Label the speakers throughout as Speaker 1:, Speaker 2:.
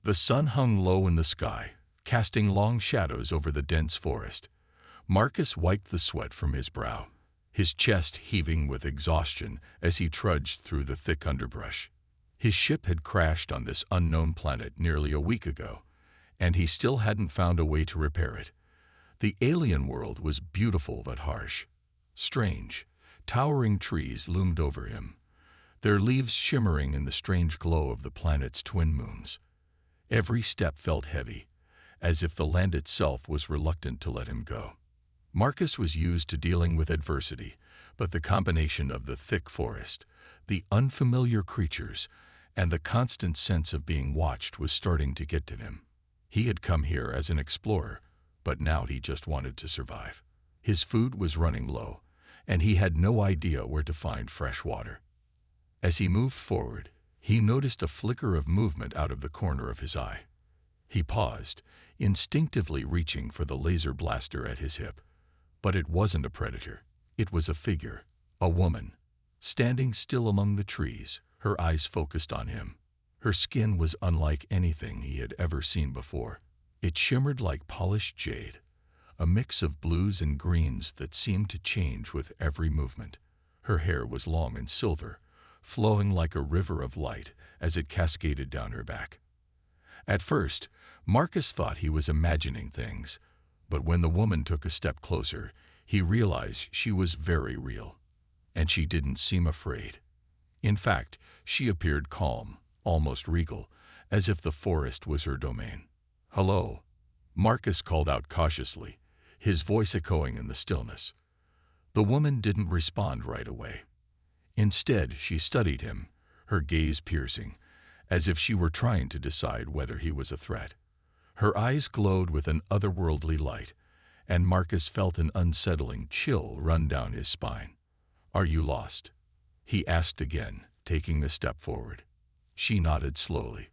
Speaker 1: The sun hung low in the sky, casting long shadows over the dense forest. Marcus wiped the sweat from his brow, his chest heaving with exhaustion as he trudged through the thick underbrush. His ship had crashed on this unknown planet nearly a week ago, and he still hadn't found a way to repair it. The alien world was beautiful but harsh. Strange, towering trees loomed over him, their leaves shimmering in the strange glow of the planet's twin moons. Every step felt heavy, as if the land itself was reluctant to let him go. Marcus was used to dealing with adversity, but the combination of the thick forest, the unfamiliar creatures, and the constant sense of being watched was starting to get to him. He had come here as an explorer, but now he just wanted to survive. His food was running low, and he had no idea where to find fresh water. As he moved forward, he noticed a flicker of movement out of the corner of his eye. He paused, instinctively reaching for the laser blaster at his hip. But it wasn't a predator. It was a figure, a woman, standing still among the trees, her eyes focused on him. Her skin was unlike anything he had ever seen before. It shimmered like polished jade, a mix of blues and greens that seemed to change with every movement. Her hair was long and silver, flowing like a river of light as it cascaded down her back. At first, Marcus thought he was imagining things, but when the woman took a step closer, he realized she was very real, and she didn't seem afraid. In fact, she appeared calm, almost regal, as if the forest was her domain. "Hello," Marcus called out cautiously, his voice echoing in the stillness. The woman didn't respond right away. Instead, she studied him, her gaze piercing, as if she were trying to decide whether he was a threat. Her eyes glowed with an otherworldly light, and Marcus felt an unsettling chill run down his spine. "Are you lost?" he asked again, taking a step forward. She nodded slowly,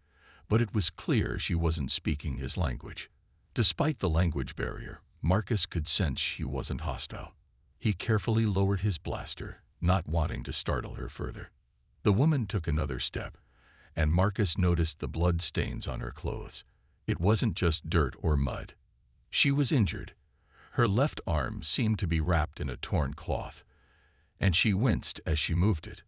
Speaker 1: but it was clear she wasn't speaking his language. Despite the language barrier, Marcus could sense she wasn't hostile. He carefully lowered his blaster, not wanting to startle her further. The woman took another step, and Marcus noticed the blood stains on her clothes. It wasn't just dirt or mud. She was injured. Her left arm seemed to be wrapped in a torn cloth, and she winced as she moved it.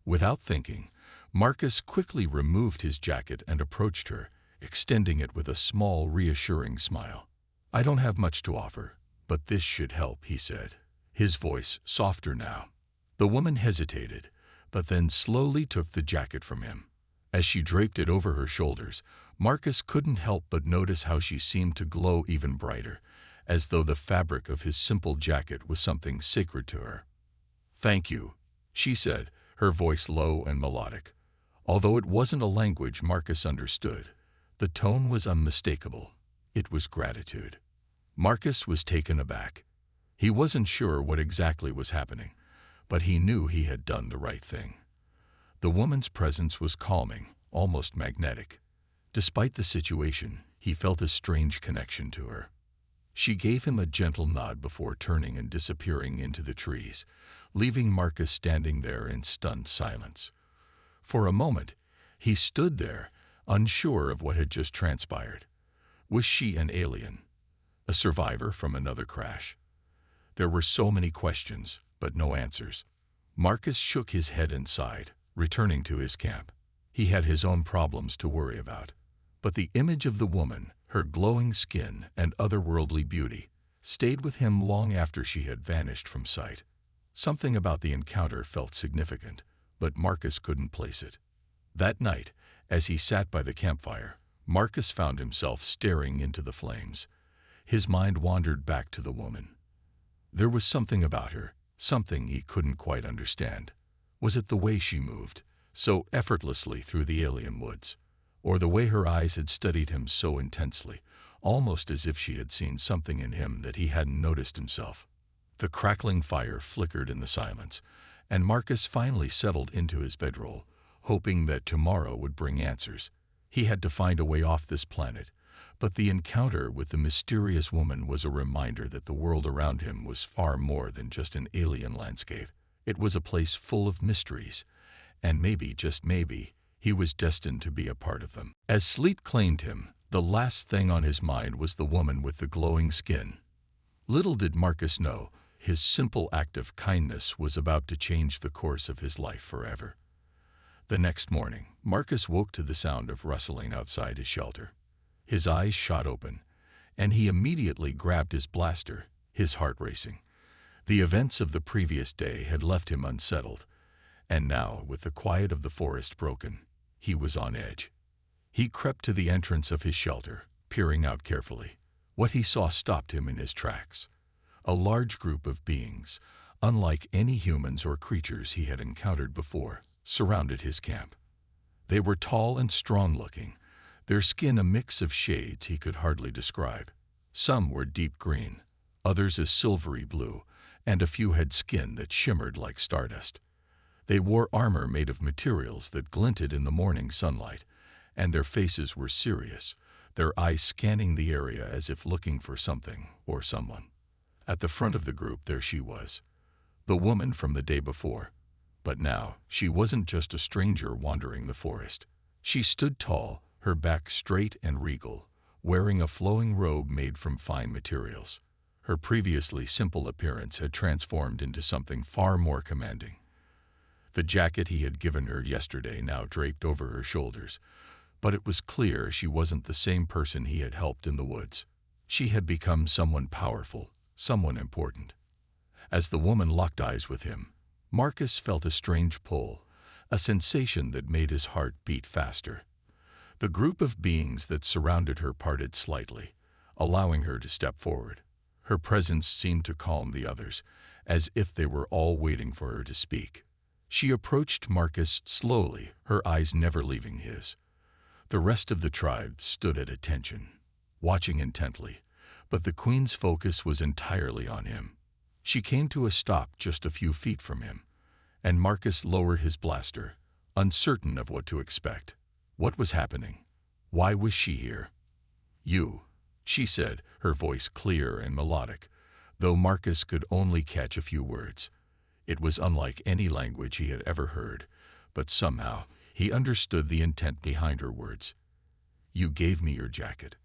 Speaker 1: Without thinking, Marcus quickly removed his jacket and approached her, extending it with a small, reassuring smile. "I don't have much to offer, but this should help," he said, his voice softer now. The woman hesitated, but then slowly took the jacket from him. As she draped it over her shoulders, Marcus couldn't help but notice how she seemed to glow even brighter, as though the fabric of his simple jacket was something sacred to her. "Thank you," she said, her voice low and melodic. Although it wasn't a language Marcus understood, the tone was unmistakable. It was gratitude. Marcus was taken aback. He wasn't sure what exactly was happening, but he knew he had done the right thing. The woman's presence was calming, almost magnetic. Despite the situation, he felt a strange connection to her. She gave him a gentle nod before turning and disappearing into the trees, leaving Marcus standing there in stunned silence. For a moment, he stood there, unsure of what had just transpired. Was she an alien? A survivor from another crash? There were so many questions, but no answers. Marcus shook his head and sighed, returning to his camp. He had his own problems to worry about. But the image of the woman, her glowing skin and otherworldly beauty, stayed with him long after she had vanished from sight. Something about the encounter felt significant, but Marcus couldn't place it. That night, as he sat by the campfire, Marcus found himself staring into the flames. His mind wandered back to the woman. There was something about her, something he couldn't quite understand. Was it the way she moved, so effortlessly through the alien woods, or the way her eyes had studied him so intensely, almost as if she had seen something in him that he hadn't noticed himself? The crackling fire flickered in the silence, and Marcus finally settled into his bedroll, hoping that tomorrow would bring answers. He had to find a way off this planet, but the encounter with the mysterious woman was a reminder that the world around him was far more than just an alien landscape. It was a place full of mysteries, and maybe, just maybe, He was destined to be a part of them. As sleep claimed him, the last thing on his mind was the woman with the glowing skin. Little did Marcus know, his simple act of kindness was about to change the course of his life forever. The next morning, Marcus woke to the sound of rustling outside his shelter. His eyes shot open, and he immediately grabbed his blaster, his heart racing. The events of the previous day had left him unsettled, and now, with the quiet of the forest broken, he was on edge. He crept to the entrance of his shelter, peering out carefully. What he saw stopped him in his tracks. A large group of beings, unlike any humans or creatures he had encountered before, surrounded his camp. They were tall and strong-looking, their skin a mix of shades he could hardly describe. Some were deep green, others a silvery blue, and a few had skin that shimmered like stardust. They wore armor made of materials that glinted in the morning sunlight, and their faces were serious, their eyes scanning the area as if looking for something or someone. At the front of the group there she was, the woman from the day before. But now, she wasn't just a stranger wandering the forest. She stood tall, her back straight and regal, wearing a flowing robe made from fine materials. Her previously simple appearance had transformed into something far more commanding. The jacket he had given her yesterday now draped over her shoulders, but it was clear she wasn't the same person he had helped in the woods. She had become someone powerful, someone important. As the woman locked eyes with him, Marcus felt a strange pull, a sensation that made his heart beat faster. The group of beings that surrounded her parted slightly, allowing her to step forward. Her presence seemed to calm the others, as if they were all waiting for her to speak. She approached Marcus slowly, her eyes never leaving his. The rest of the tribe stood at attention, watching intently, but the queen's focus was entirely on him. She came to a stop just a few feet from him, and Marcus lowered his blaster, uncertain of what to expect. What was happening? Why was she here? "You," she said, her voice clear and melodic, though Marcus could only catch a few words. It was unlike any language he had ever heard, but somehow he understood the intent behind her words. "You gave me your jacket."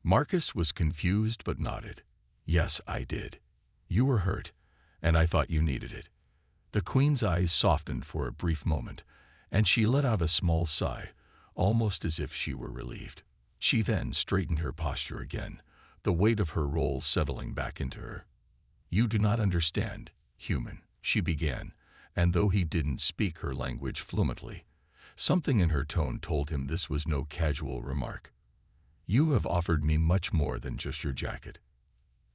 Speaker 1: Marcus was confused but nodded. "Yes, I did. You were hurt, and I thought you needed it." The queen's eyes softened for a brief moment, and she let out a small sigh, almost as if she were relieved. She then straightened her posture again, the weight of her role settling back into her. "You do not understand, human," she began, and though he didn't speak her language fluently, something in her tone told him this was no casual remark. "You have offered me much more than just your jacket."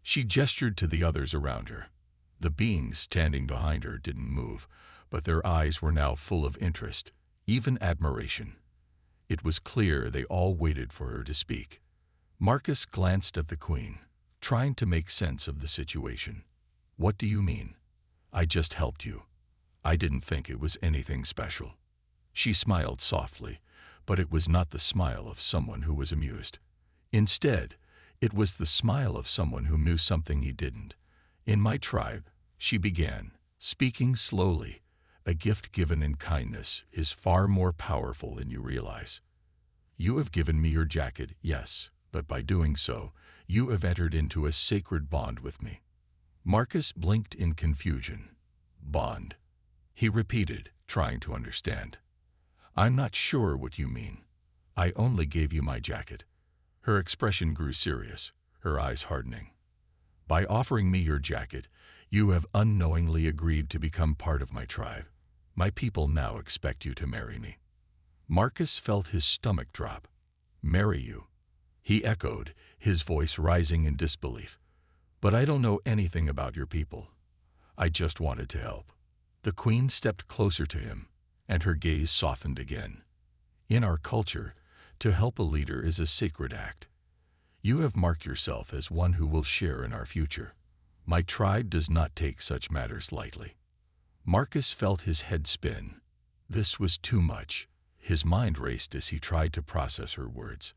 Speaker 1: She gestured to the others around her. The beings standing behind her didn't move, but their eyes were now full of interest, even admiration. It was clear they all waited for her to speak. Marcus glanced at the queen, trying to make sense of the situation. "What do you mean?" "I just helped you. I didn't think it was anything special." She smiled softly, but it was not the smile of someone who was amused. Instead, it was the smile of someone who knew something he didn't. "In my tribe," she began, speaking slowly, "a gift given in kindness is far more powerful than you realize. You have given me your jacket, yes, but by doing so, you have entered into a sacred bond with me." Marcus blinked in confusion. "Bond?" he repeated, trying to understand. "I'm not sure what you mean. I only gave you my jacket." Her expression grew serious, her eyes hardening. "By offering me your jacket, you have unknowingly agreed to become part of my tribe. My people now expect you to marry me." Marcus felt his stomach drop. "Marry you?" he echoed, his voice rising in disbelief. "But I don't know anything about your people. I just wanted to help." The queen stepped closer to him, and her gaze softened again. "In our culture, to help a leader is a sacred act. You have marked yourself as one who will share in our future. My tribe does not take such matters lightly." Marcus felt his head spin. This was too much. His mind raced as he tried to process her words.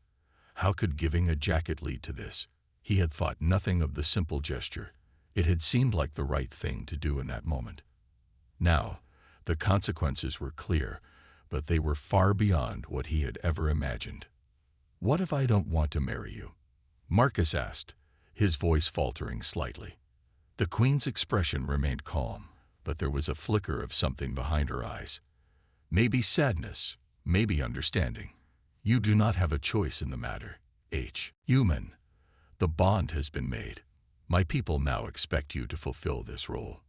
Speaker 1: How could giving a jacket lead to this? He had thought nothing of the simple gesture. It had seemed like the right thing to do in that moment. Now, the consequences were clear, but they were far beyond what he had ever imagined. "What if I don't want to marry you?" Marcus asked, his voice faltering slightly. The queen's expression remained calm, but there was a flicker of something behind her eyes. Maybe sadness, maybe understanding. "You do not have a choice in the matter, Human. The bond has been made. My people now expect you to fulfill this role."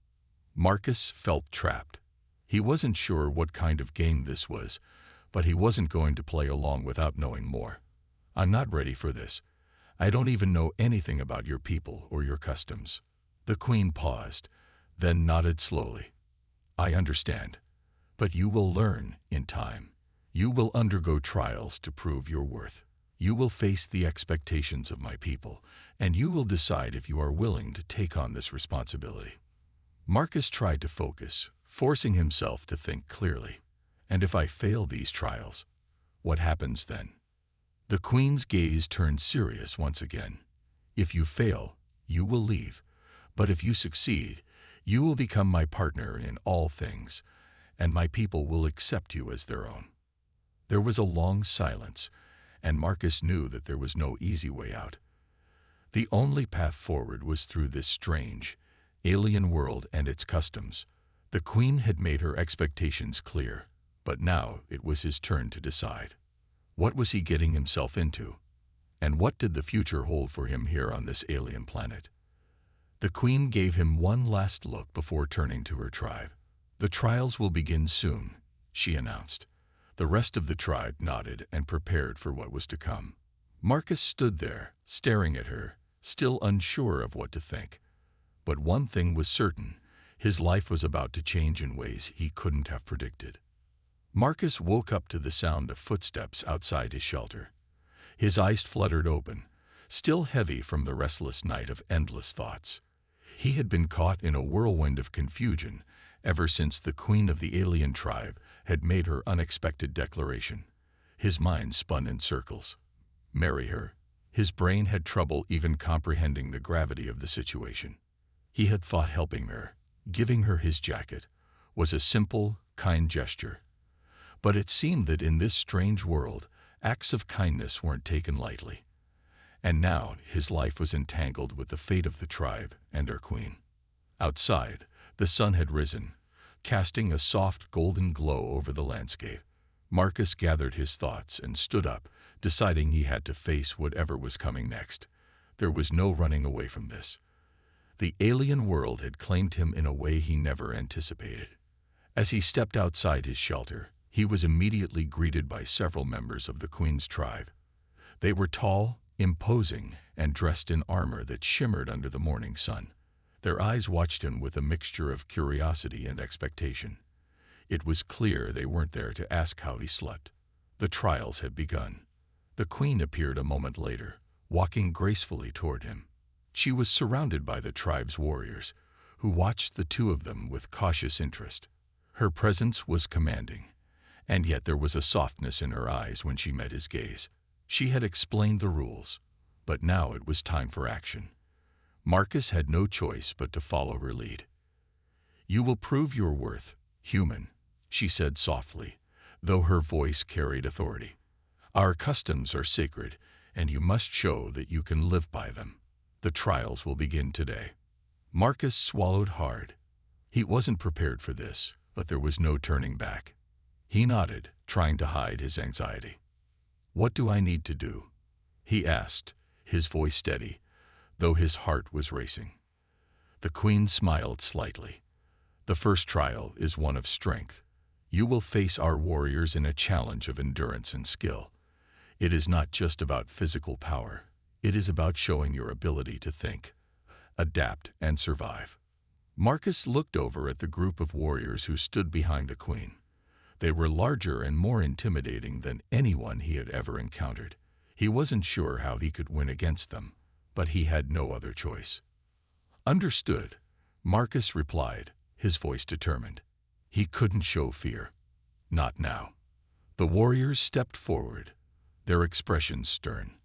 Speaker 1: Marcus felt trapped. He wasn't sure what kind of game this was, but he wasn't going to play along without knowing more. "I'm not ready for this. I don't even know anything about your people or your customs." The queen paused, then nodded slowly. "I understand. But you will learn in time. You will undergo trials to prove your worth. You will face the expectations of my people, and you will decide if you are willing to take on this responsibility." Marcus tried to focus, forcing himself to think clearly. "And if I fail these trials, what happens then?" The queen's gaze turned serious once again. "If you fail, you will leave. But if you succeed, you will become my partner in all things, and my people will accept you as their own." There was a long silence, and Marcus knew that there was no easy way out. The only path forward was through this strange, alien world and its customs. The queen had made her expectations clear, but now it was his turn to decide. What was he getting himself into? And what did the future hold for him here on this alien planet? The queen gave him one last look before turning to her tribe. "The trials will begin soon," she announced. The rest of the tribe nodded and prepared for what was to come. Marcus stood there, staring at her, still unsure of what to think. But one thing was certain: his life was about to change in ways he couldn't have predicted. Marcus woke up to the sound of footsteps outside his shelter. His eyes fluttered open, still heavy from the restless night of endless thoughts. He had been caught in a whirlwind of confusion ever since the queen of the alien tribe had made her unexpected declaration. His mind spun in circles. Marry her? His brain had trouble even comprehending the gravity of the situation. He had thought helping her, giving her his jacket, was a simple, kind gesture. But it seemed that in this strange world, acts of kindness weren't taken lightly. And now his life was entangled with the fate of the tribe and their queen. Outside, the sun had risen, casting a soft golden glow over the landscape. Marcus gathered his thoughts and stood up, deciding he had to face whatever was coming next. There was no running away from this. The alien world had claimed him in a way he never anticipated. As he stepped outside his shelter, he was immediately greeted by several members of the queen's tribe. They were tall, imposing, and dressed in armor that shimmered under the morning sun. Their eyes watched him with a mixture of curiosity and expectation. It was clear they weren't there to ask how he slept. The trials had begun. The queen appeared a moment later, walking gracefully toward him. She was surrounded by the tribe's warriors, who watched the two of them with cautious interest. Her presence was commanding, and yet there was a softness in her eyes when she met his gaze. She had explained the rules, but now it was time for action. Marcus had no choice but to follow her lead. "You will prove your worth, human," she said softly, though her voice carried authority. "Our customs are sacred, and you must show that you can live by them. The trials will begin today." Marcus swallowed hard. He wasn't prepared for this, but there was no turning back. He nodded, trying to hide his anxiety. "What do I need to do?" he asked, his voice steady, though his heart was racing. The queen smiled slightly. "The first trial is one of strength. You will face our warriors in a challenge of endurance and skill. It is not just about physical power. It is about showing your ability to think, adapt, and survive." Marcus looked over at the group of warriors who stood behind the queen. They were larger and more intimidating than anyone he had ever encountered. He wasn't sure how he could win against them, but he had no other choice. "Understood," Marcus replied, his voice determined. He couldn't show fear. Not now. The warriors stepped forward, their expressions stern.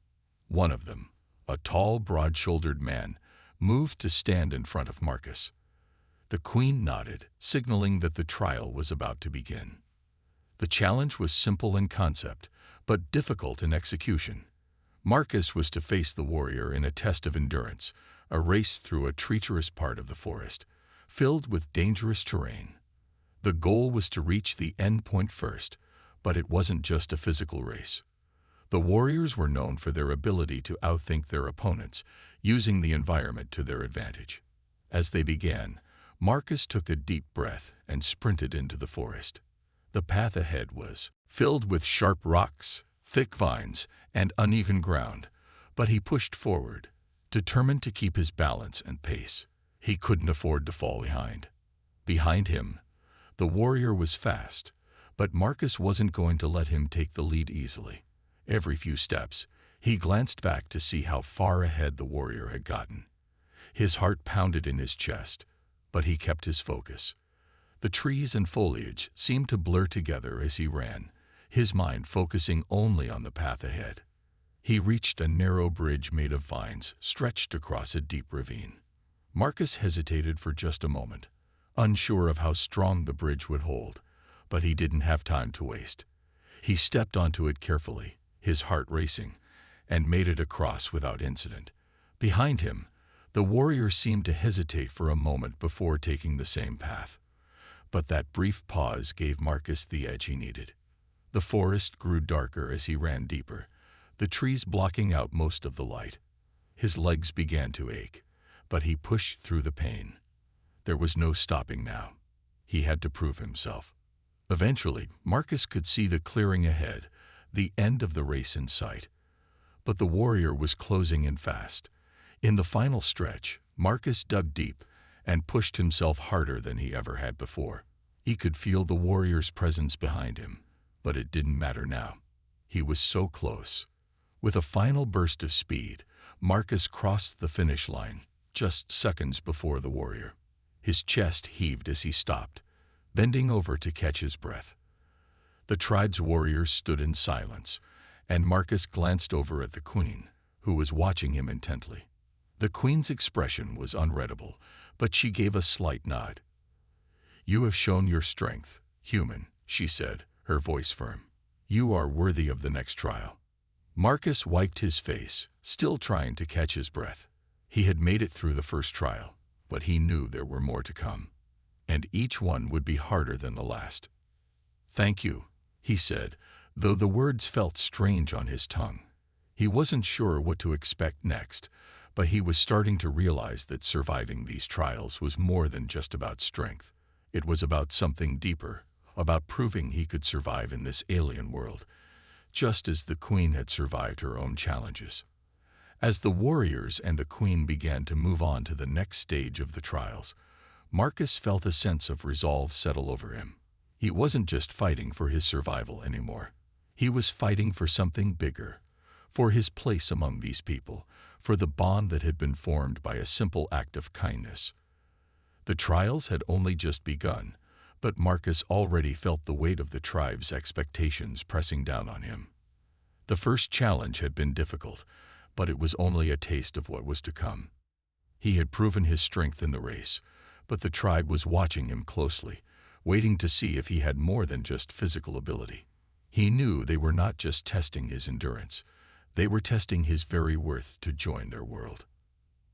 Speaker 1: One of them, a tall, broad-shouldered man, moved to stand in front of Marcus. The queen nodded, signaling that the trial was about to begin. The challenge was simple in concept, but difficult in execution. Marcus was to face the warrior in a test of endurance, a race through a treacherous part of the forest, filled with dangerous terrain. The goal was to reach the end point first, but it wasn't just a physical race. The warriors were known for their ability to outthink their opponents, using the environment to their advantage. As they began, Marcus took a deep breath and sprinted into the forest. The path ahead was filled with sharp rocks, thick vines, and uneven ground, but he pushed forward, determined to keep his balance and pace. He couldn't afford to fall behind. Behind him, the warrior was fast, but Marcus wasn't going to let him take the lead easily. Every few steps, he glanced back to see how far ahead the warrior had gotten. His heart pounded in his chest, but he kept his focus. The trees and foliage seemed to blur together as he ran, his mind focusing only on the path ahead. He reached a narrow bridge made of vines stretched across a deep ravine. Marcus hesitated for just a moment, unsure of how strong the bridge would hold, but he didn't have time to waste. He stepped onto it carefully, his heart racing, and made it across without incident. Behind him, the warrior seemed to hesitate for a moment before taking the same path. But that brief pause gave Marcus the edge he needed. The forest grew darker as he ran deeper, the trees blocking out most of the light. His legs began to ache, but he pushed through the pain. There was no stopping now. He had to prove himself. Eventually, Marcus could see the clearing ahead, the end of the race in sight. But the warrior was closing in fast. In the final stretch, Marcus dug deep and pushed himself harder than he ever had before. He could feel the warrior's presence behind him, but it didn't matter now. He was so close. With a final burst of speed, Marcus crossed the finish line, just seconds before the warrior. His chest heaved as he stopped, bending over to catch his breath. The tribe's warriors stood in silence, and Marcus glanced over at the queen, who was watching him intently. The queen's expression was unreadable, but she gave a slight nod. "You have shown your strength, human," she said, her voice firm. "You are worthy of the next trial." Marcus wiped his face, still trying to catch his breath. He had made it through the first trial, but he knew there were more to come, and each one would be harder than the last. "Thank you," he said, though the words felt strange on his tongue. He wasn't sure what to expect next, but he was starting to realize that surviving these trials was more than just about strength. It was about something deeper, about proving he could survive in this alien world, just as the queen had survived her own challenges. As the warriors and the queen began to move on to the next stage of the trials, Marcus felt a sense of resolve settle over him. He wasn't just fighting for his survival anymore. He was fighting for something bigger, for his place among these people, for the bond that had been formed by a simple act of kindness. The trials had only just begun, but Marcus already felt the weight of the tribe's expectations pressing down on him. The first challenge had been difficult, but it was only a taste of what was to come. He had proven his strength in the race, but the tribe was watching him closely, waiting to see if he had more than just physical ability. He knew they were not just testing his endurance, they were testing his very worth to join their world.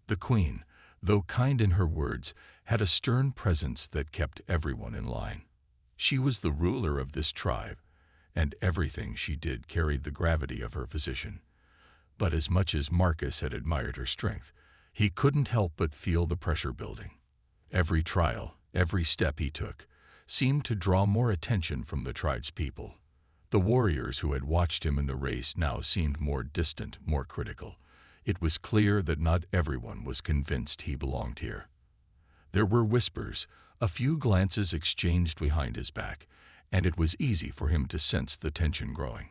Speaker 1: The queen, though kind in her words, had a stern presence that kept everyone in line. She was the ruler of this tribe, and everything she did carried the gravity of her position. But as much as Marcus had admired her strength, he couldn't help but feel the pressure building. Every trial, every step he took, seemed to draw more attention from the tribe's people. The warriors who had watched him in the race now seemed more distant, more critical. It was clear that not everyone was convinced he belonged here. There were whispers, a few glances exchanged behind his back, and it was easy for him to sense the tension growing.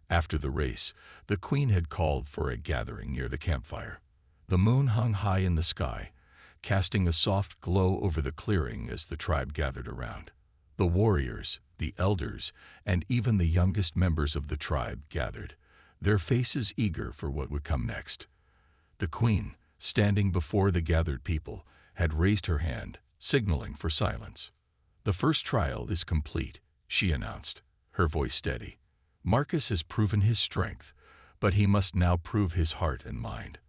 Speaker 1: After the race, the queen had called for a gathering near the campfire. The moon hung high in the sky, casting a soft glow over the clearing as the tribe gathered around. The warriors, the elders, and even the youngest members of the tribe gathered, their faces eager for what would come next. The queen, standing before the gathered people, had raised her hand, signaling for silence. "The first trial is complete," she announced, her voice steady. Marcus has proven his strength, but he must now prove his heart and mind.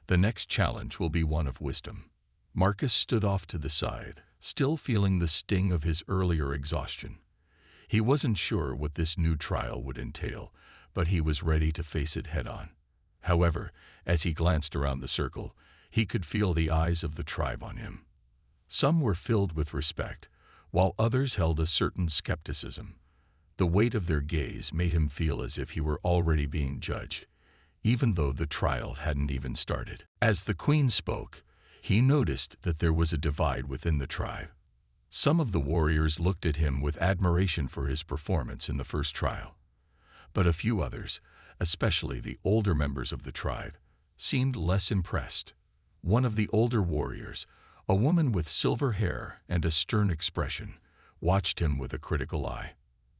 Speaker 1: The next challenge will be one of wisdom. Marcus stood off to the side, still feeling the sting of his earlier exhaustion. He wasn't sure what this new trial would entail, but he was ready to face it head-on. However, as he glanced around the circle, he could feel the eyes of the tribe on him. Some were filled with respect, while others held a certain skepticism. The weight of their gaze made him feel as if he were already being judged, even though the trial hadn't even started. As the queen spoke, he noticed that there was a divide within the tribe. Some of the warriors looked at him with admiration for his performance in the first trial. But a few others, especially the older members of the tribe, seemed less impressed. One of the older warriors, a woman with silver hair and a stern expression, watched him with a critical eye.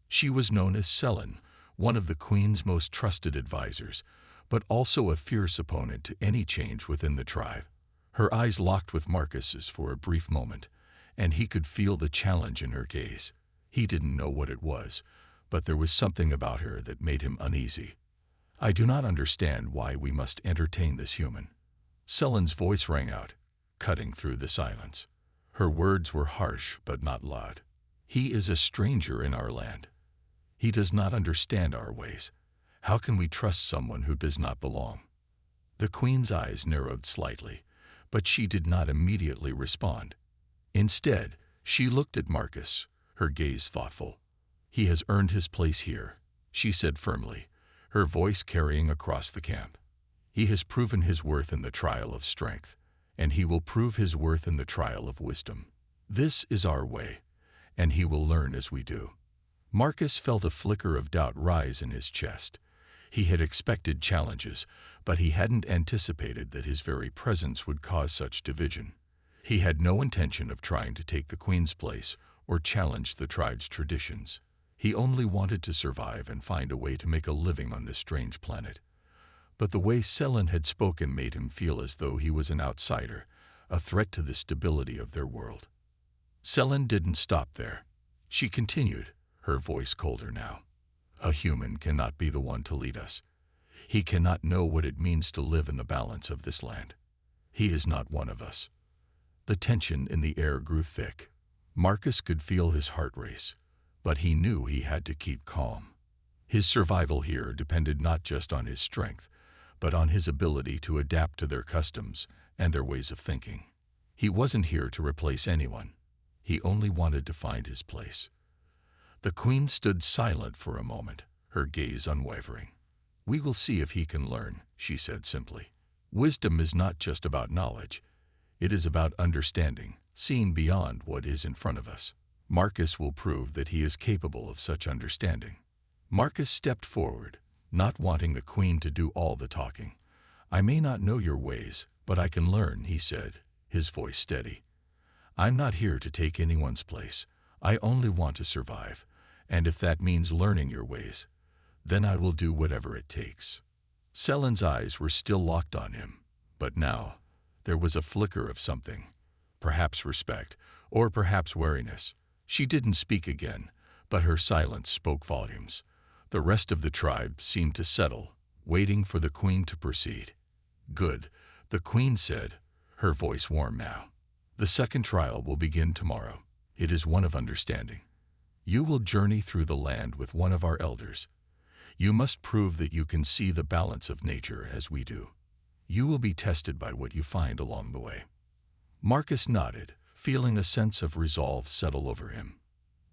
Speaker 1: She was known as Selen, one of the queen's most trusted advisors, but also a fierce opponent to any change within the tribe. Her eyes locked with Marcus's for a brief moment, and he could feel the challenge in her gaze. He didn't know what it was, but there was something about her that made him uneasy. "I do not understand why we must entertain this human." Selen's voice rang out, cutting through the silence. Her words were harsh but not loud. "He is a stranger in our land. He does not understand our ways. How can we trust someone who does not belong?" The queen's eyes narrowed slightly, but she did not immediately respond. Instead, she looked at Marcus, her gaze thoughtful. "He has earned his place here," she said firmly, her voice carrying across the camp. "He has proven his worth in the trial of strength, and he will prove his worth in the trial of wisdom. This is our way, and he will learn as we do." Marcus felt a flicker of doubt rise in his chest. He had expected challenges, but he hadn't anticipated that his very presence would cause such division. He had no intention of trying to take the queen's place or challenge the tribe's traditions. He only wanted to survive and find a way to make a living on this strange planet. But the way Selen had spoken made him feel as though he was an outsider, a threat to the stability of their world. Selen didn't stop there. She continued, her voice colder now. "A human cannot be the one to lead us. He cannot know what it means to live in the balance of this land. He is not one of us." The tension in the air grew thick. Marcus could feel his heart race, but he knew he had to keep calm. His survival here depended not just on his strength, but on his ability to adapt to their customs and their ways of thinking. He wasn't here to replace anyone. He only wanted to find his place. The queen stood silent for a moment, her gaze unwavering. "We will see if he can learn," she said simply. "Wisdom is not just about knowledge. It is about understanding, seeing beyond what is in front of us. Marcus will prove that he is capable of such understanding." Marcus stepped forward, not wanting the queen to do all the talking. "I may not know your ways, but I can learn," he said, his voice steady. "I'm not here to take anyone's place. I only want to survive, and if that means learning your ways, then I will do whatever it takes." Selen's eyes were still locked on him, but now there was a flicker of something, perhaps respect, or perhaps wariness. She didn't speak again, but her silence spoke volumes. The rest of the tribe seemed to settle, waiting for the queen to proceed. "Good," the queen said, her voice warm now. "The second trial will begin tomorrow. It is one of understanding. You will journey through the land with one of our elders. You must prove that you can see the balance of nature as we do. You will be tested by what you find along the way." Marcus nodded, feeling a sense of resolve settle over him.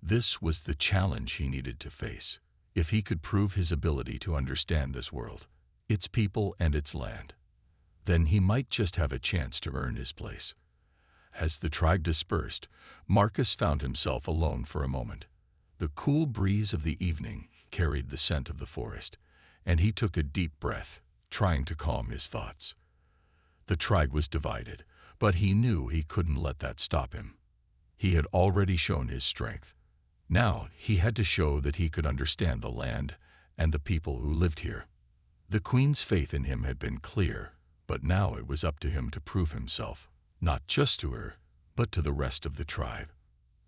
Speaker 1: This was the challenge he needed to face. If he could prove his ability to understand this world, its people and its land, then he might just have a chance to earn his place. As the tribe dispersed, Marcus found himself alone for a moment. The cool breeze of the evening carried the scent of the forest, and he took a deep breath, trying to calm his thoughts. The tribe was divided, but he knew he couldn't let that stop him. He had already shown his strength. Now he had to show that he could understand the land and the people who lived here. The queen's faith in him had been clear, but now it was up to him to prove himself, not just to her, but to the rest of the tribe.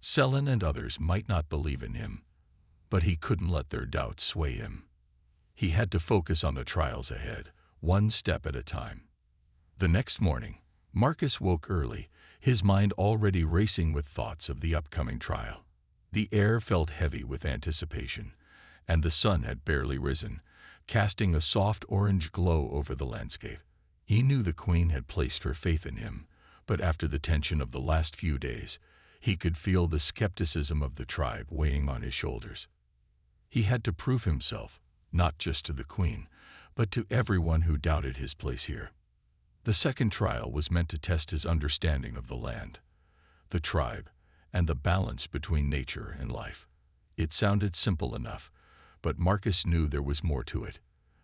Speaker 1: Selen and others might not believe in him, but he couldn't let their doubts sway him. He had to focus on the trials ahead, one step at a time. The next morning, Marcus woke early, his mind already racing with thoughts of the upcoming trial. The air felt heavy with anticipation, and the sun had barely risen, casting a soft orange glow over the landscape. He knew the queen had placed her faith in him, but after the tension of the last few days, he could feel the skepticism of the tribe weighing on his shoulders. He had to prove himself, not just to the queen, but to everyone who doubted his place here. The second trial was meant to test his understanding of the land, the tribe, and the balance between nature and life. It sounded simple enough, but Marcus knew there was more to it.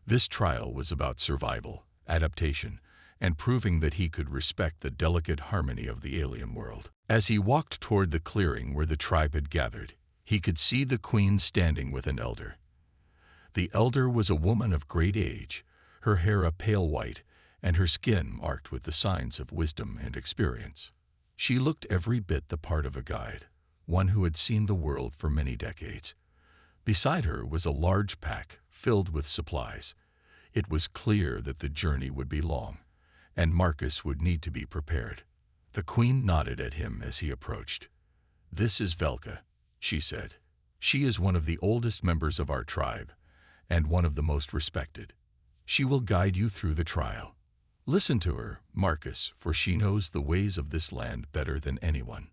Speaker 1: This trial was about survival, adaptation, and proving that he could respect the delicate harmony of the alien world. As he walked toward the clearing where the tribe had gathered, he could see the queen standing with an elder. The elder was a woman of great age, her hair a pale white, and her skin marked with the signs of wisdom and experience. She looked every bit the part of a guide, one who had seen the world for many decades. Beside her was a large pack filled with supplies. It was clear that the journey would be long, and Marcus would need to be prepared. The queen nodded at him as he approached. "This is Velka," she said. "She is one of the oldest members of our tribe, and one of the most respected. She will guide you through the trial. Listen to her, Marcus, for she knows the ways of this land better than anyone."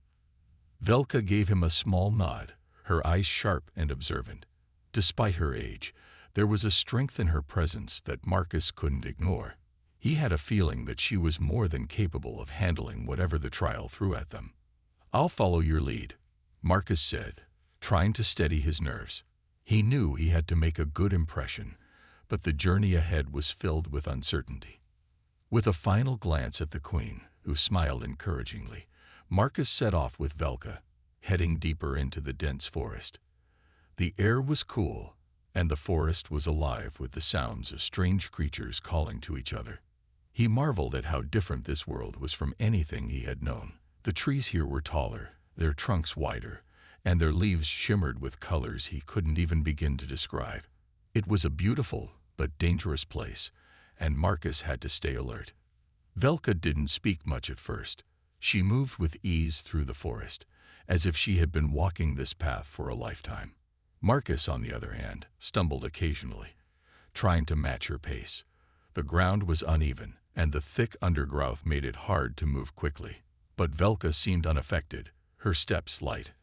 Speaker 1: Velka gave him a small nod, her eyes sharp and observant. Despite her age, there was a strength in her presence that Marcus couldn't ignore. He had a feeling that she was more than capable of handling whatever the trial threw at them. "I'll follow your lead," Marcus said, trying to steady his nerves. He knew he had to make a good impression, but the journey ahead was filled with uncertainty. With a final glance at the queen, who smiled encouragingly, Marcus set off with Velka, heading deeper into the dense forest. The air was cool, and the forest was alive with the sounds of strange creatures calling to each other. He marveled at how different this world was from anything he had known. The trees here were taller, their trunks wider, and their leaves shimmered with colors he couldn't even begin to describe. It was a beautiful but dangerous place, and Marcus had to stay alert. Velka didn't speak much at first. She moved with ease through the forest, as if she had been walking this path for a lifetime. Marcus, on the other hand, stumbled occasionally, trying to match her pace. The ground was uneven, and the thick undergrowth made it hard to move quickly. But Velka seemed unaffected, her steps light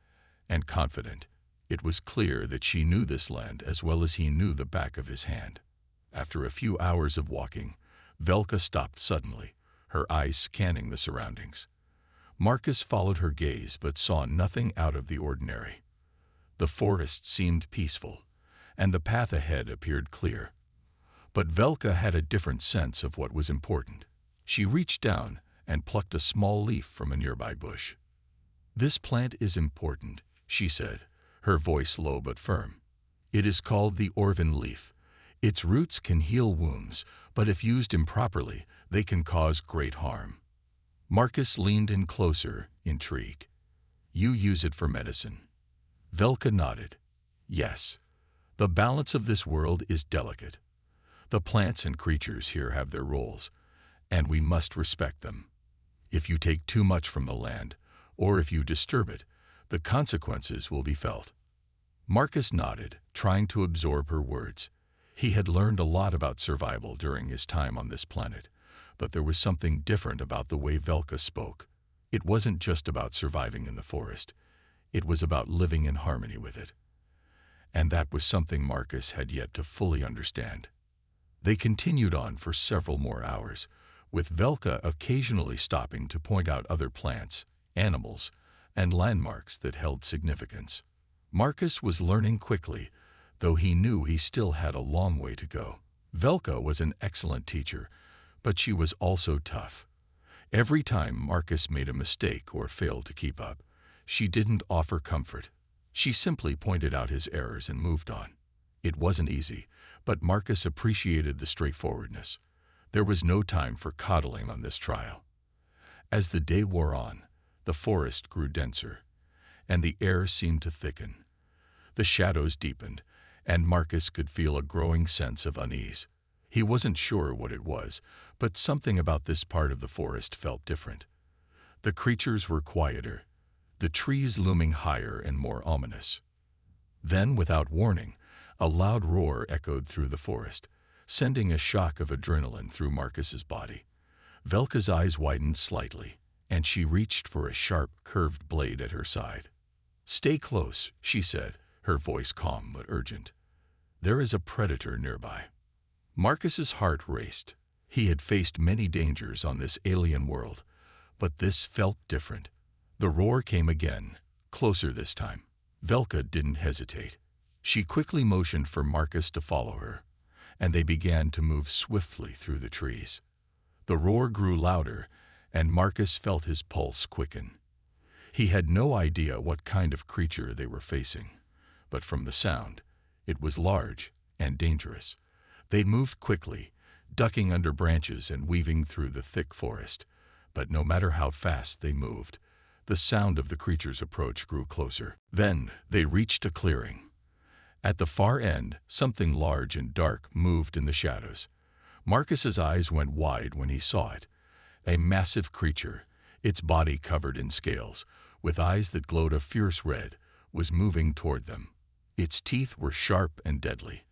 Speaker 1: and confident. It was clear that she knew this land as well as he knew the back of his hand. After a few hours of walking, Velka stopped suddenly, her eyes scanning the surroundings. Marcus followed her gaze but saw nothing out of the ordinary. The forest seemed peaceful, and the path ahead appeared clear. But Velka had a different sense of what was important. She reached down and plucked a small leaf from a nearby bush. "This plant is important," she said, her voice low but firm. "It is called the Orvan leaf. Its roots can heal wounds, but if used improperly, they can cause great harm." Marcus leaned in closer, intrigued. "You use it for medicine?" Velka nodded. "Yes. The balance of this world is delicate. The plants and creatures here have their roles, and we must respect them. If you take too much from the land, or if you disturb it, the consequences will be felt." Marcus nodded, trying to absorb her words. He had learned a lot about survival during his time on this planet, but there was something different about the way Velka spoke. It wasn't just about surviving in the forest. It was about living in harmony with it. And that was something Marcus had yet to fully understand. They continued on for several more hours, with Velka occasionally stopping to point out other plants, animals, and landmarks that held significance. Marcus was learning quickly, though he knew he still had a long way to go. Velka was an excellent teacher, but she was also tough. Every time Marcus made a mistake or failed to keep up, she didn't offer comfort. She simply pointed out his errors and moved on. It wasn't easy, but Marcus appreciated the straightforwardness. There was no time for coddling on this trial. As the day wore on, the forest grew denser, and the air seemed to thicken. The shadows deepened, and Marcus could feel a growing sense of unease. He wasn't sure what it was, but something about this part of the forest felt different. The creatures were quieter, the trees looming higher and more ominous. Then, without warning, a loud roar echoed through the forest, sending a shock of adrenaline through Marcus's body. Velka's eyes widened slightly, and she reached for a sharp, curved blade at her side. "Stay close," she said, her voice calm but urgent. "There is a predator nearby." Marcus's heart raced. He had faced many dangers on this alien world, but this felt different. The roar came again, closer this time. Velka didn't hesitate. She quickly motioned for Marcus to follow her, and they began to move swiftly through the trees. The roar grew louder, and Marcus felt his pulse quicken. He had no idea what kind of creature they were facing, but from the sound, it was large and dangerous. They moved quickly, ducking under branches and weaving through the thick forest, but no matter how fast they moved, the sound of the creature's approach grew closer. Then they reached a clearing. At the far end, something large and dark moved in the shadows. Marcus's eyes went wide when he saw it. A massive creature, its body covered in scales, with eyes that glowed a fierce red, was moving toward them. Its teeth were sharp and deadly,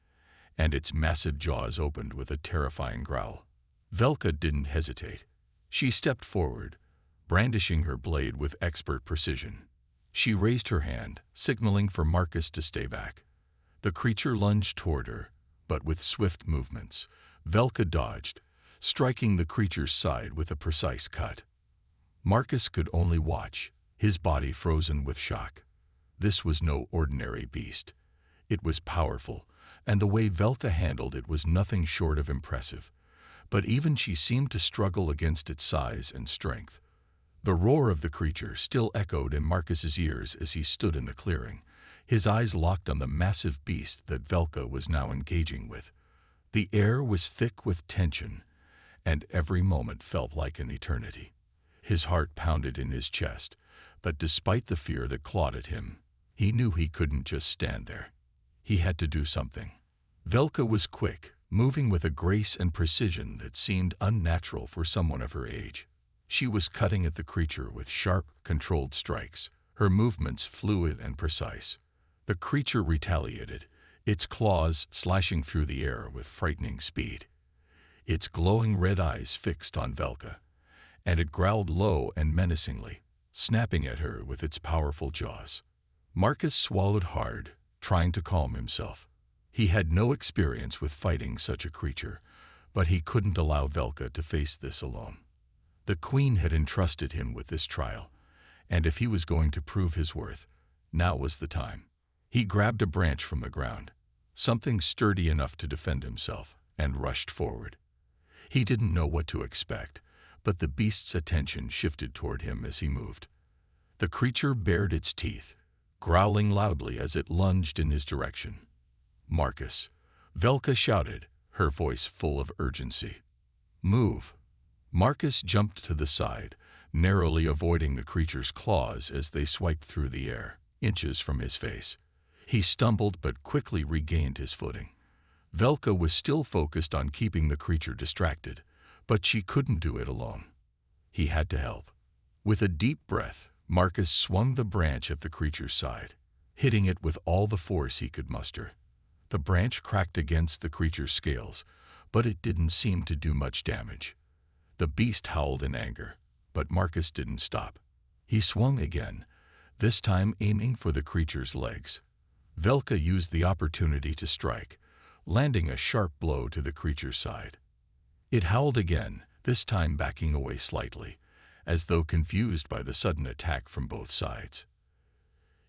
Speaker 1: and its massive jaws opened with a terrifying growl. Velka didn't hesitate. She stepped forward, brandishing her blade with expert precision. She raised her hand, signaling for Marcus to stay back. The creature lunged toward her, but with swift movements, Velka dodged, striking the creature's side with a precise cut. Marcus could only watch, his body frozen with shock. This was no ordinary beast. It was powerful, and the way Velka handled it was nothing short of impressive. But even she seemed to struggle against its size and strength. The roar of the creature still echoed in Marcus's ears as he stood in the clearing, his eyes locked on the massive beast that Velka was now engaging with. The air was thick with tension, and every moment felt like an eternity. His heart pounded in his chest, but despite the fear that clawed at him, he knew he couldn't just stand there. He had to do something. Velka was quick, moving with a grace and precision that seemed unnatural for someone of her age. She was cutting at the creature with sharp, controlled strikes, her movements fluid and precise. The creature retaliated, its claws slashing through the air with frightening speed. Its glowing red eyes fixed on Velka, and it growled low and menacingly, snapping at her with its powerful jaws. Marcus swallowed hard, trying to calm himself. He had no experience with fighting such a creature, but he couldn't allow Velka to face this alone. The queen had entrusted him with this trial, and if he was going to prove his worth, now was the time. He grabbed a branch from the ground, something sturdy enough to defend himself, and rushed forward. He didn't know what to expect, but the beast's attention shifted toward him as he moved. The creature bared its teeth, growling loudly as it lunged in his direction. "Marcus," Velka shouted, her voice full of urgency. "Move." Marcus jumped to the side, narrowly avoiding the creature's claws as they swiped through the air, inches from his face. He stumbled but quickly regained his footing. Velka was still focused on keeping the creature distracted, but she couldn't do it alone. He had to help. With a deep breath, Marcus swung the branch at the creature's side, hitting it with all the force he could muster. The branch cracked against the creature's scales, but it didn't seem to do much damage. The beast howled in anger, but Marcus didn't stop. He swung again, this time aiming for the creature's legs. Velka used the opportunity to strike, landing a sharp blow to the creature's side. It howled again, this time backing away slightly, as though confused by the sudden attack from both sides.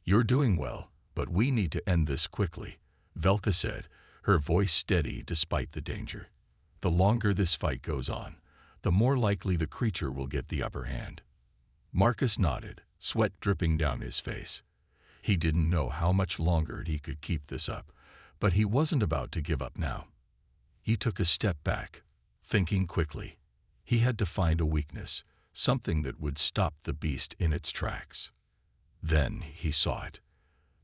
Speaker 1: "You're doing well, but we need to end this quickly," Velka said, her voice steady despite the danger. "The longer this fight goes on, the more likely the creature will get the upper hand." Marcus nodded, sweat dripping down his face. He didn't know how much longer he could keep this up, but he wasn't about to give up now. He took a step back, thinking quickly. He had to find a weakness, something that would stop the beast in its tracks. Then he saw it.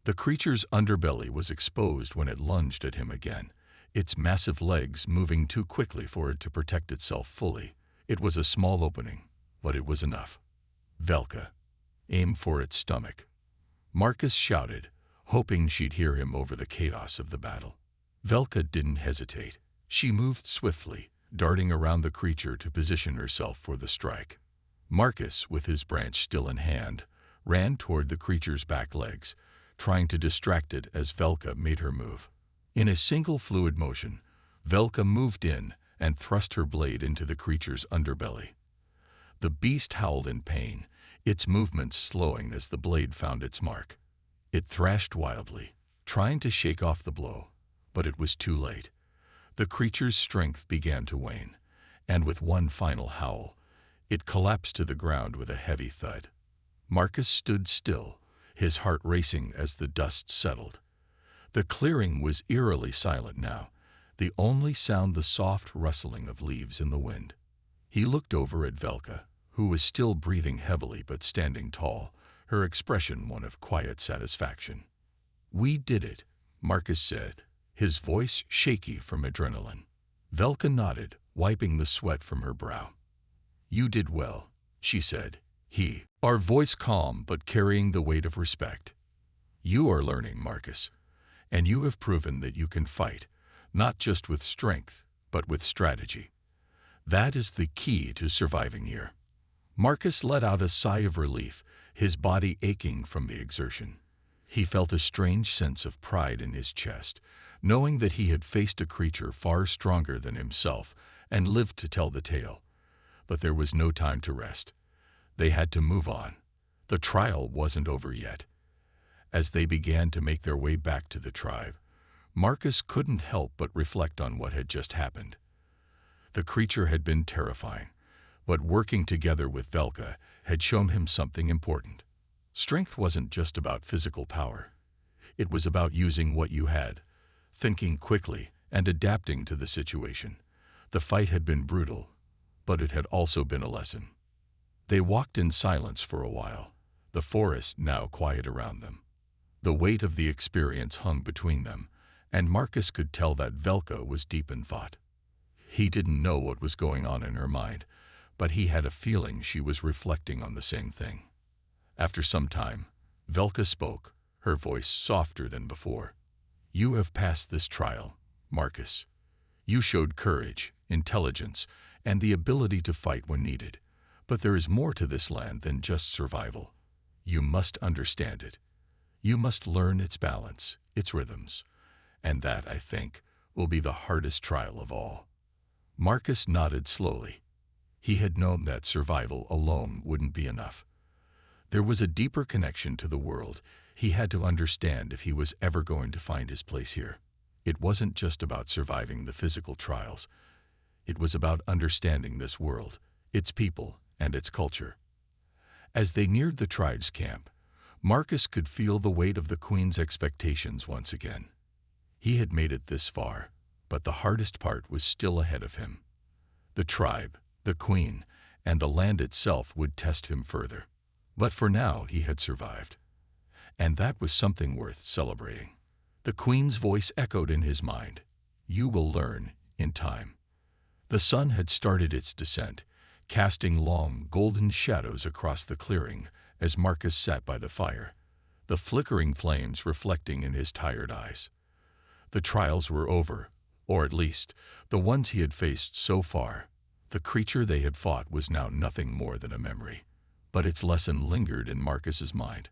Speaker 1: The creature's underbelly was exposed when it lunged at him again, its massive legs moving too quickly for it to protect itself fully. It was a small opening, but it was enough. "Velka, aim for its stomach," Marcus shouted, hoping she'd hear him over the chaos of the battle. Velka didn't hesitate. She moved swiftly, darting around the creature to position herself for the strike. Marcus, with his branch still in hand, ran toward the creature's back legs, trying to distract it as Velka made her move. In a single fluid motion, Velka moved in and thrust her blade into the creature's underbelly. The beast howled in pain, its movements slowing as the blade found its mark. It thrashed wildly, trying to shake off the blow, but it was too late. The creature's strength began to wane, and with one final howl, it collapsed to the ground with a heavy thud. Marcus stood still, his heart racing as the dust settled. The clearing was eerily silent now, the only sound the soft rustling of leaves in the wind. He looked over at Velka, who was still breathing heavily but standing tall, her expression one of quiet satisfaction. "We did it," Marcus said, his voice shaky from adrenaline. Velka nodded, wiping the sweat from her brow. "You did well," she said, her voice calm but carrying the weight of respect. "You are learning, Marcus, and you have proven that you can fight, not just with strength, but with strategy. That is the key to surviving here." Marcus let out a sigh of relief, his body aching from the exertion. He felt a strange sense of pride in his chest, knowing that he had faced a creature far stronger than himself and lived to tell the tale. But there was no time to rest. They had to move on. The trial wasn't over yet. As they began to make their way back to the tribe, Marcus couldn't help but reflect on what had just happened. The creature had been terrifying, but working together with Velka had shown him something important. Strength wasn't just about physical power. It was about using what you had, thinking quickly and adapting to the situation. The fight had been brutal, but it had also been a lesson. They walked in silence for a while, the forest now quiet around them. The weight of the experience hung between them, and Marcus could tell that Velka was deep in thought. He didn't know what was going on in her mind, but he had a feeling she was reflecting on the same thing. After some time, Velka spoke, her voice softer than before. "You have passed this trial, Marcus. You showed courage, intelligence, and the ability to fight when needed. But there is more to this land than just survival. You must understand it. You must learn its balance, its rhythms. And that, I think, will be the hardest trial of all." Marcus nodded slowly. He had known that survival alone wouldn't be enough. There was a deeper connection to the world he had to understand if he was ever going to find his place here. It wasn't just about surviving the physical trials. It was about understanding this world, its people, and its culture. As they neared the tribe's camp, Marcus could feel the weight of the Queen's expectations once again. He had made it this far, but the hardest part was still ahead of him. The tribe, the Queen, and the land itself would test him further. But for now he had survived. And that was something worth celebrating. The Queen's voice echoed in his mind. "You will learn, in time." The sun had started its descent, casting long, golden shadows across the clearing as Marcus sat by the fire, the flickering flames reflecting in his tired eyes. The trials were over, or at least, the ones he had faced so far. The creature they had fought was now nothing more than a memory. But its lesson lingered in Marcus's mind.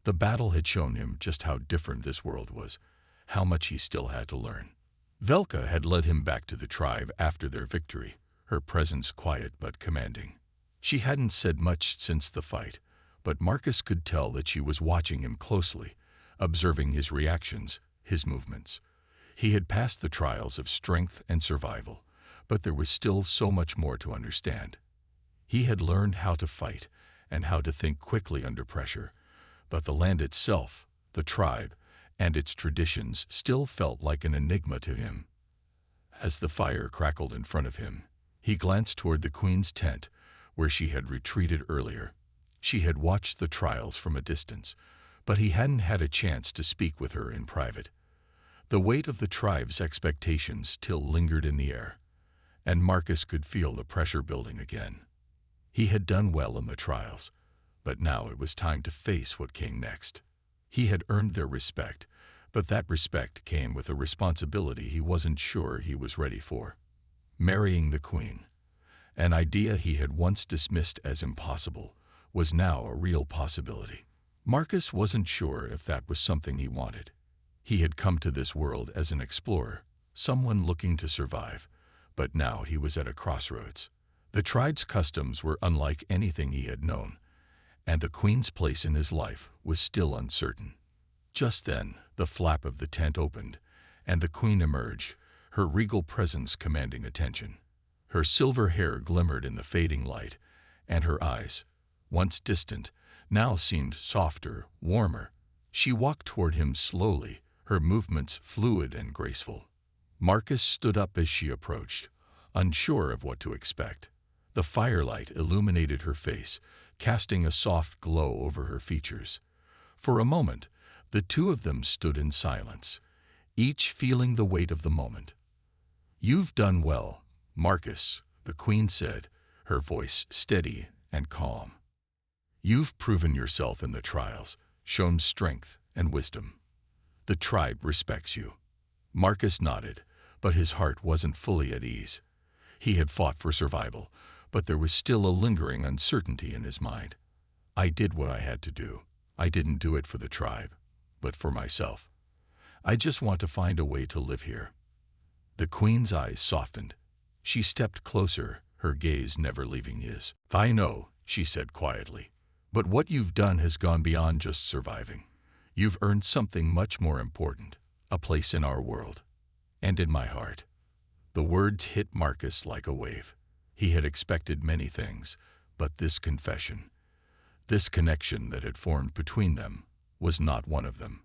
Speaker 1: The battle had shown him just how different this world was, how much he still had to learn. Velka had led him back to the tribe after their victory, her presence quiet but commanding. She hadn't said much since the fight, but Marcus could tell that she was watching him closely, observing his reactions, his movements. He had passed the trials of strength and survival, but there was still so much more to understand. He had learned how to fight and how to think quickly under pressure, but the land itself, the tribe, and its traditions still felt like an enigma to him. As the fire crackled in front of him, he glanced toward the Queen's tent, where she had retreated earlier. She had watched the trials from a distance, but he hadn't had a chance to speak with her in private. The weight of the tribe's expectations still lingered in the air, and Marcus could feel the pressure building again. He had done well in the trials, but now it was time to face what came next. He had earned their respect, but that respect came with a responsibility he wasn't sure he was ready for. Marrying the queen, an idea he had once dismissed as impossible, was now a real possibility. Marcus wasn't sure if that was something he wanted. He had come to this world as an explorer, someone looking to survive, but now he was at a crossroads. The tribe's customs were unlike anything he had known, and the queen's place in his life was still uncertain. Just then, the flap of the tent opened, and the queen emerged, her regal presence commanding attention. Her silver hair glimmered in the fading light, and her eyes, once distant, now seemed softer, warmer. She walked toward him slowly, her movements fluid and graceful. Marcus stood up as she approached, unsure of what to expect. The firelight illuminated her face, casting a soft glow over her features. For a moment, the two of them stood in silence, each feeling the weight of the moment. "You've done well, Marcus," the queen said, her voice steady and calm. "You've proven yourself in the trials, shown strength and wisdom. The tribe respects you." Marcus nodded, but his heart wasn't fully at ease. He had fought for survival, but there was still a lingering uncertainty in his mind. "I did what I had to do. I didn't do it for the tribe, but for myself. I just want to find a way to live here." The queen's eyes softened. She stepped closer, her gaze never leaving his. "I know," she said quietly, "but what you've done has gone beyond just surviving. You've earned something much more important, a place in our world, and in my heart." The words hit Marcus like a wave. He had expected many things, but this confession, this connection that had formed between them, was not one of them.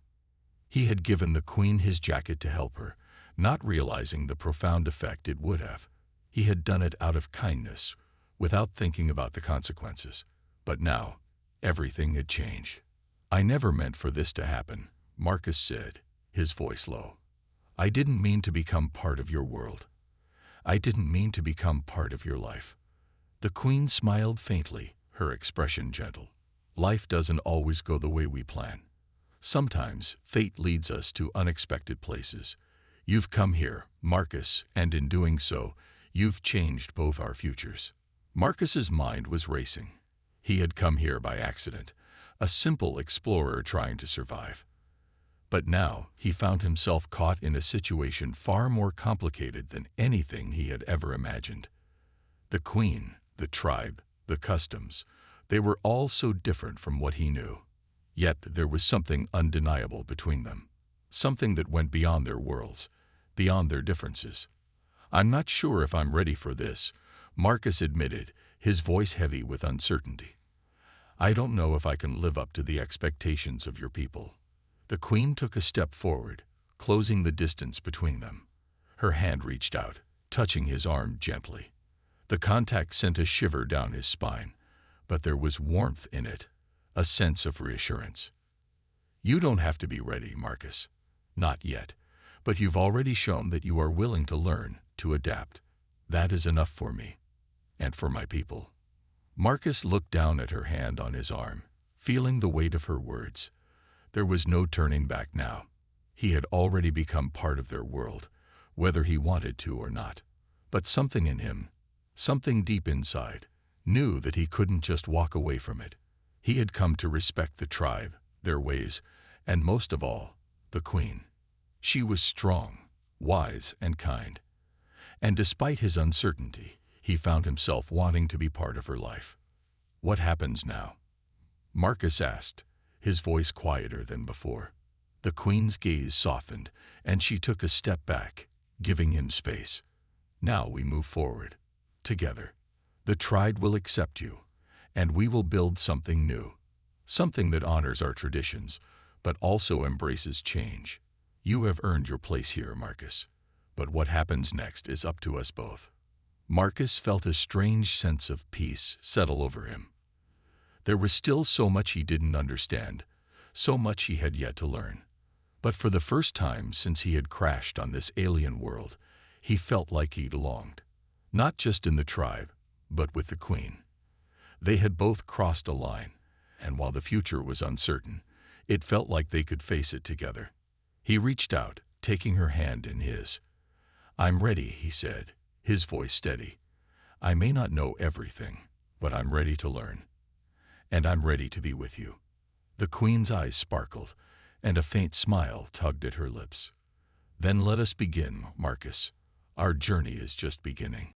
Speaker 1: He had given the queen his jacket to help her, not realizing the profound effect it would have. He had done it out of kindness, without thinking about the consequences. But now, everything had changed. "I never meant for this to happen," Marcus said, his voice low. "I didn't mean to become part of your world. I didn't mean to become part of your life." The queen smiled faintly, her expression gentle. "Life doesn't always go the way we plan. Sometimes fate leads us to unexpected places. You've come here, Marcus, and in doing so, you've changed both our futures." Marcus's mind was racing. He had come here by accident, a simple explorer trying to survive. But now he found himself caught in a situation far more complicated than anything he had ever imagined. The queen, the tribe, the customs, they were all so different from what he knew. Yet there was something undeniable between them, something that went beyond their worlds, beyond their differences. "I'm not sure if I'm ready for this," Marcus admitted, his voice heavy with uncertainty. "I don't know if I can live up to the expectations of your people." The queen took a step forward, closing the distance between them. Her hand reached out, touching his arm gently. The contact sent a shiver down his spine, but there was warmth in it, a sense of reassurance. "You don't have to be ready, Marcus. Not yet, but you've already shown that you are willing to learn, to adapt. That is enough for me, and for my people." Marcus looked down at her hand on his arm, feeling the weight of her words. There was no turning back now. He had already become part of their world, whether he wanted to or not. But something in him, something deep inside, knew that he couldn't just walk away from it. He had come to respect the tribe, their ways, and most of all, the queen. She was strong, wise, and kind. And despite his uncertainty, he found himself wanting to be part of her life. "What happens now?" Marcus asked, his voice quieter than before. The queen's gaze softened, and she took a step back, giving him space. "Now we move forward, together. The tribe will accept you, and we will build something new, something that honors our traditions, but also embraces change. You have earned your place here, Marcus, but what happens next is up to us both." Marcus felt a strange sense of peace settle over him. There was still so much he didn't understand, So much he had yet to learn. But for the first time since he had crashed on this alien world, he felt like he belonged. Not just in the tribe, but with the queen. They had both crossed a line, and while the future was uncertain, it felt like they could face it together. He reached out, taking her hand in his. "I'm ready," he said, his voice steady. "I may not know everything, but I'm ready to learn. And I'm ready to be with you." The queen's eyes sparkled, and a faint smile tugged at her lips. "Then let us begin, Marcus. Our journey is just beginning."